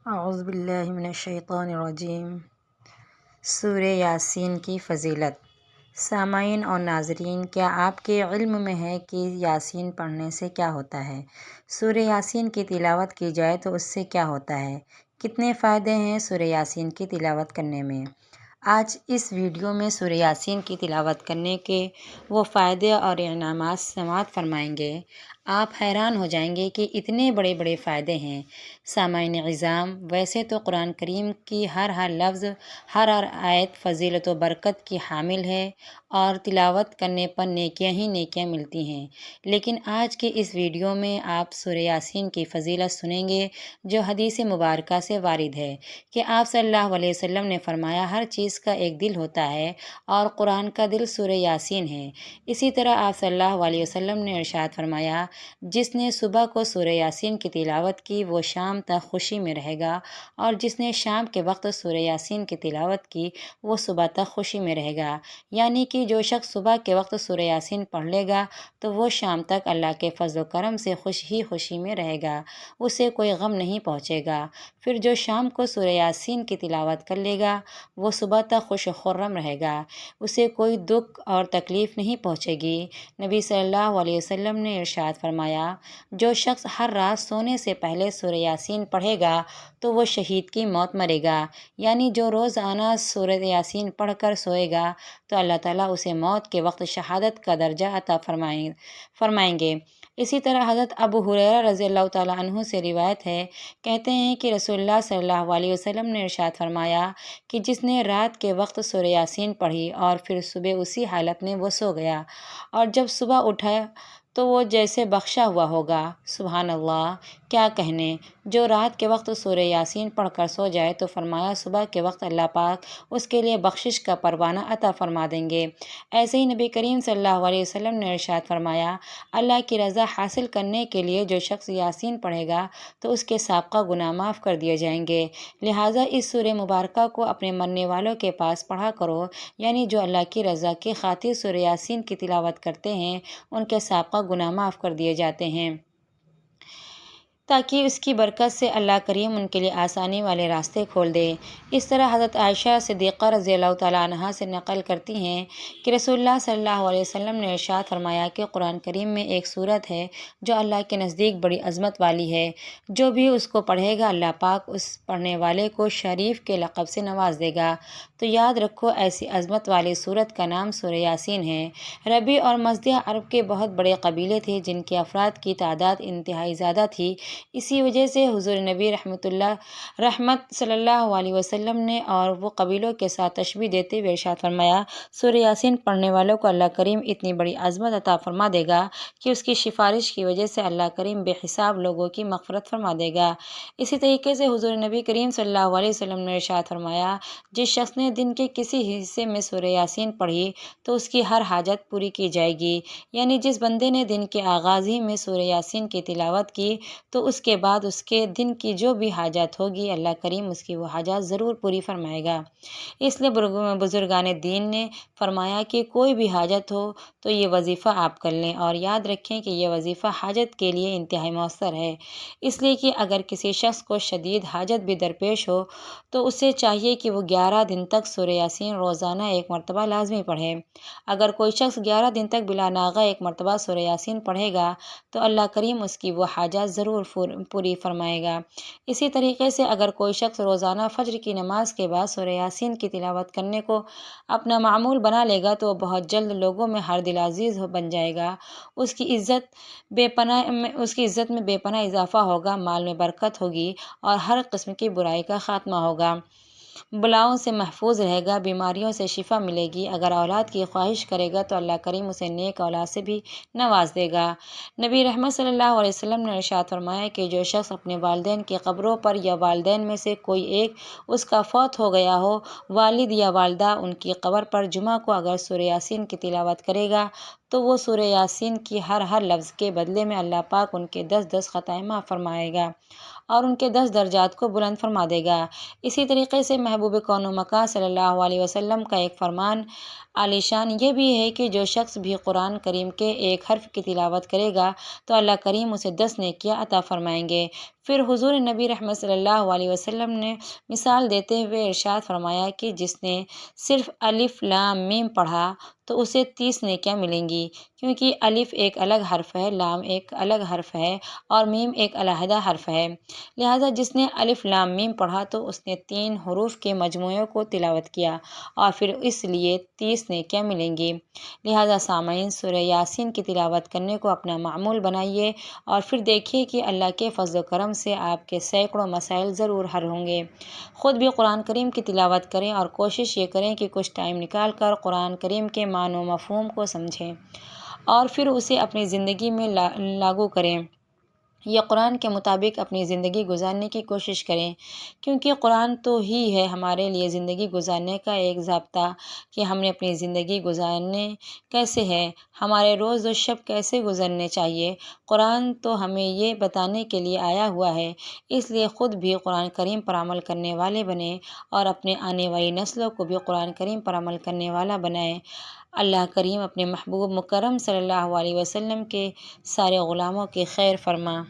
اعوذ باللہ من الشیطان الرجیم۔ سورہ یاسین کی فضیلت۔ سامعین اور ناظرین، کیا آپ کے علم میں ہے کہ یاسین پڑھنے سے کیا ہوتا ہے؟ سورہ یاسین کی تلاوت کی جائے تو اس سے کیا ہوتا ہے؟ کتنے فائدے ہیں سورہ یاسین کی تلاوت کرنے میں؟ آج اس ویڈیو میں سورہ یاسین کی تلاوت کرنے کے وہ فائدے اور انعامات سماعت فرمائیں گے۔ آپ حیران ہو جائیں گے کہ اتنے بڑے بڑے فائدے ہیں۔ سامعین عظام، ویسے تو قرآن کریم کی ہر لفظ، ہر آیت فضیلت و برکت کی حامل ہے اور تلاوت کرنے پر نیکیاں ہی نیکیاں ملتی ہیں، لیکن آج کے اس ویڈیو میں آپ سورہ یاسین کی فضیلت سنیں گے جو حدیث مبارکہ سے وارد ہے کہ آپ صلی اللہ علیہ وسلم نے فرمایا، ہر چیز کا ایک دل ہوتا ہے اور قرآن کا دل سورہ یاسین ہے۔ اسی طرح آپ صلی اللہ علیہ وسلم نے ارشاد فرمایا، جس نے صبح کو سورہ یاسین کی تلاوت کی وہ شام تک خوشی میں رہے گا، اور جس نے شام کے وقت سورہ یاسین کی تلاوت کی وہ صبح تک خوشی میں رہے گا۔ یعنی کہ جو شخص صبح کے وقت سورہ یاسین پڑھ لے گا تو وہ شام تک اللہ کے فضل و کرم سے خوشی میں رہے گا، اسے کوئی غم نہیں پہنچے گا۔ پھر جو شام کو سورہ یاسین کی تلاوت کر لے گا وہ صبح تک خوش و خرم رہے گا، اسے کوئی دکھ اور تکلیف نہیں پہنچے گی۔ نبی صلی اللہ علیہ وسلم نے ارشاد فرمایا، جو شخص ہر رات سونے سے پہلے سورہ یاسین پڑھے گا تو وہ شہید کی موت مرے گا۔ یعنی جو روزانہ سورہ یاسین پڑھ کر سوئے گا تو اللہ تعالیٰ اسے موت کے وقت شہادت کا درجہ عطا فرمائیں گے۔ اسی طرح حضرت ابو ہریرہ رضی اللہ تعالیٰ عنہ سے روایت ہے، کہتے ہیں کہ رسول اللہ صلی اللہ علیہ وسلم نے ارشاد فرمایا کہ جس نے رات کے وقت سورہ یاسین پڑھی اور پھر صبح اسی حالت میں وہ سو گیا اور جب صبح اٹھا تو وہ جیسے بخشا ہوا ہوگا۔ سبحان اللہ، کیا کہنے! جو رات کے وقت سورہ یاسین پڑھ کر سو جائے تو فرمایا صبح کے وقت اللہ پاک اس کے لیے بخشش کا پروانہ عطا فرما دیں گے۔ ایسے ہی نبی کریم صلی اللہ علیہ وسلم نے ارشاد فرمایا، اللہ کی رضا حاصل کرنے کے لیے جو شخص یاسین پڑھے گا تو اس کے سابقہ گناہ معاف کر دیے جائیں گے۔ لہٰذا اس سورہ مبارکہ کو اپنے مرنے والوں کے پاس پڑھا کرو، یعنی جو اللہ کی رضا کی خاطر سورہ یاسین کی تلاوت کرتے ہیں ان کے سابقہ گناہ معاف کر دیے جاتے ہیں، تاکہ اس کی برکت سے اللہ کریم ان کے لیے آسانی والے راستے کھول دے۔ اس طرح حضرت عائشہ صدیقہ رضی اللہ تعالیٰ عنہا سے نقل کرتی ہیں کہ رسول اللہ صلی اللہ علیہ وسلم نے ارشاد فرمایا کہ قرآن کریم میں ایک سورت ہے جو اللہ کے نزدیک بڑی عظمت والی ہے، جو بھی اس کو پڑھے گا اللہ پاک اس پڑھنے والے کو شریف کے لقب سے نواز دے گا۔ تو یاد رکھو، ایسی عظمت والی سورت کا نام سورہ یاسین ہے۔ ربی اور مزدہ عرب کے بہت بڑے قبیلے تھے جن کے افراد کی تعداد انتہائی زیادہ تھی، اسی وجہ سے حضور نبی رحمت صلی اللہ علیہ وسلم نے اور وہ قبیلوں کے ساتھ تشبیہ دیتے ہوئے ارشاد فرمایا، سورہ یاسین پڑھنے والوں کو اللہ کریم اتنی بڑی عظمت عطا فرما دے گا کہ اس کی سفارش کی وجہ سے اللہ کریم بے حساب لوگوں کی مغفرت فرما دے گا۔ اسی طریقے سے حضور نبی کریم صلی اللہ علیہ وسلم نے ارشاد فرمایا، جس شخص نے دن کے کسی حصے میں سورہ یاسین پڑھی تو اس کی ہر حاجت پوری کی جائے گی۔ یعنی جس بندے نے دن کے آغاز ہی میں سورہ یاسین کی تلاوت کی تو اس کے بعد اس کے دن کی جو بھی حاجت ہوگی اللہ کریم اس کی وہ حاجات ضرور پوری فرمائے گا۔ اس لیے بزرگان دین نے فرمایا کہ کوئی بھی حاجت ہو تو یہ وظیفہ آپ کر لیں، اور یاد رکھیں کہ یہ وظیفہ حاجت کے لیے انتہائی مؤثر ہے، اس لیے کہ اگر کسی شخص کو شدید حاجت بھی درپیش ہو تو اسے چاہیے کہ وہ 11 دن تک سورہ یاسین روزانہ ایک مرتبہ لازمی پڑھے۔ اگر کوئی شخص 11 دن تک بلا ناغہ ایک مرتبہ سورہ یاسین پڑھے گا تو اللہ کریم اس کی وہ حاجات ضرور پوری فرمائے گا۔ اسی طریقے سے اگر کوئی شخص روزانہ فجر کی نماز کے بعد سورہ یاسین کی تلاوت کرنے کو اپنا معمول بنا لے گا تو وہ بہت جلد لوگوں میں ہر دل عزیز بن جائے گا، اس کی عزت میں بے پناہ اضافہ ہوگا، مال میں برکت ہوگی اور ہر قسم کی برائی کا خاتمہ ہوگا، بلاؤں سے محفوظ رہے گا، بیماریوں سے شفا ملے گی۔ اگر اولاد کی خواہش کرے گا تو اللہ کریم اسے نیک اولاد سے بھی نواز دے گا۔ نبی رحمت صلی اللہ علیہ وسلم نے ارشاد فرمایا کہ جو شخص اپنے والدین کی قبروں پر یا والدین میں سے کوئی ایک اس کا فوت ہو گیا ہو، والد یا والدہ، ان کی قبر پر جمعہ کو اگر سورہ یاسین کی تلاوت کرے گا تو وہ سورہ یاسین کی ہر لفظ کے بدلے میں اللہ پاک ان کے 10 خطائیں معاف فرمائے گا اور ان کے 10 درجات کو بلند فرما دے گا۔ اسی طریقے سے محبوب کون و مکان صلی اللہ علیہ وسلم کا ایک فرمان عالی شان یہ بھی ہے کہ جو شخص بھی قرآن کریم کے ایک حرف کی تلاوت کرے گا تو اللہ کریم اسے 10 نیکیاں عطا فرمائیں گے۔ پھر حضور نبی رحمت صلی اللہ علیہ وسلم نے مثال دیتے ہوئے ارشاد فرمایا کہ جس نے صرف الف لام میم پڑھا تو اسے 30 نیکیاں ملیں گی، کیونکہ الف ایک الگ حرف ہے، لام ایک الگ حرف ہے اور میم ایک علیحدہ حرف ہے۔ لہٰذا جس نے الف لام میم پڑھا تو اس نے 3 حروف کے مجموعے کو تلاوت کیا اور پھر اس لیے 30 نیکیاں ملیں گی۔ لہٰذا سامعین، سورہ یاسین کی تلاوت کرنے کو اپنا معمول بنائیے اور پھر دیکھیے کہ اللہ کے فضل و کرم سے آپ کے سینکڑوں مسائل ضرور حل ہوں گے۔ خود بھی قرآن کریم کی تلاوت کریں اور کوشش یہ کریں کہ کچھ ٹائم نکال کر قرآن کریم کے معنی و مفہوم کو سمجھیں اور پھر اسے اپنی زندگی میں لاگو کریں یا قرآن کے مطابق اپنی زندگی گزارنے کی کوشش کریں، کیونکہ قرآن تو ہی ہے ہمارے لیے زندگی گزارنے کا ایک ضابطہ کہ ہم نے اپنی زندگی گزارنے کیسے ہے، ہمارے روز و شب کیسے گزرنے چاہیے۔ قرآن تو ہمیں یہ بتانے کے لیے آیا ہوا ہے، اس لیے خود بھی قرآن کریم پر عمل کرنے والے بنیں اور اپنے آنے والی نسلوں کو بھی قرآن کریم پر عمل کرنے والا بنائیں۔ اللہ کریم اپنے محبوب مکرم صلی اللہ علیہ وسلم کے سارے غلاموں کی خیر فرما۔